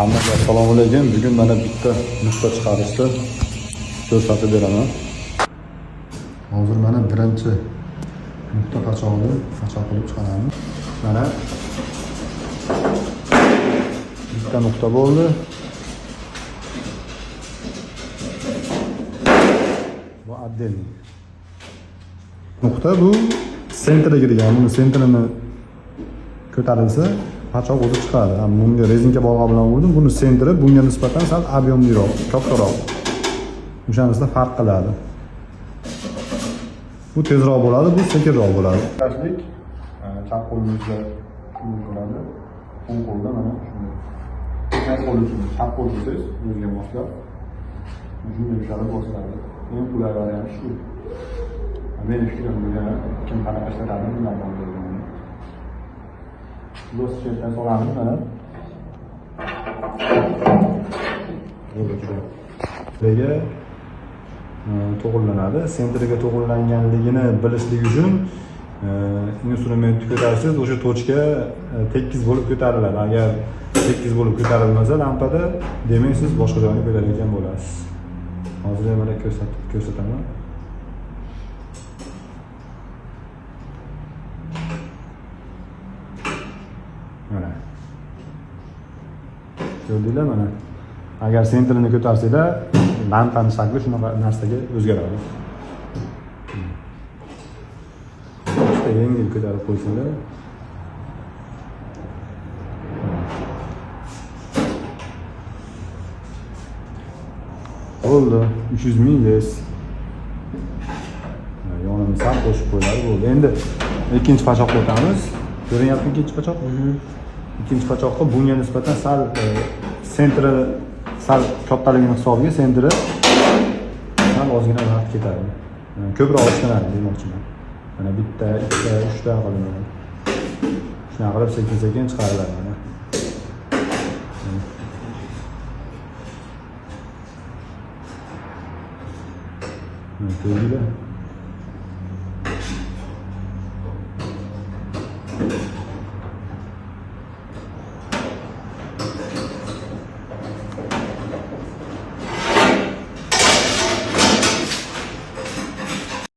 Hammaga assalomu alaykum. Bugun mana bitta nuqta chiqarishni ko'rsatib beraman. Hozir mana birinchi nuqta qachog'ini qilib chiqaramiz. Mana bitta nuqta bo'ldi. Bu отдельный. Nuqta bu sentrga kirgan. Buni sentrini ko'tarilsa pachoq o'zi chiqadi. Bunga rezinka bolg'a bilan urdim. Buni sentri bunga nisbatan sal ob'yomliroq, kattaroq. O'shanisida farq qiladi. Bu tezroq bo'ladi, bu sekinroq bo'ladi. Tashlik chap qo'limizda bo'ladi. O'ng qo'lda mana shunday. Chap qo'lingizni chap qo'lingiz o'ziga moslab shunday ushalib bosiladi. Eng qulay variant shu. Men fikrimga kim qanaqa ishlatadi bilmadim. Do'st chetdan solamiz mana. Nega to'g'rilanadi? Sentriga to'g'rilanganligini bilishlik uchun instrumentni ko'tarsangiz o'sha tochka tekis bo'lib ko'tariladi. Agar tekis bo'lib ko'tarilmasa lampada, demak siz boshqa joyga ko'tarayotgan bo'lasiz. Hozir ham mana ko'rsataman. Mana. Ko'rdinglar mana. Agar sentrini ko'tarsanglar, lampani shakli shunaqa narsaga o'zgaradi. Işte yengil ko'tarib qo'ysanglar. Oldu. 300 ming les. Yonini sal qo'shib qo'yiladi bo'ldi. Endi ikkinchi pachoqqa o'tamiz. Ko'ryapsizmi ikkinchi pachoq? İkinci pachoqda bunga nisbatan sal sentri sal kattaligini hisobiga sentri sal ozgina vaqt ketadi. Ko'proq ishlanadi demoqchiman. Mana bitta, ikkita, uchta qilinadi. Shunaqa qilib sekin-sekin chiqariladi mana. Ko'rdinglar?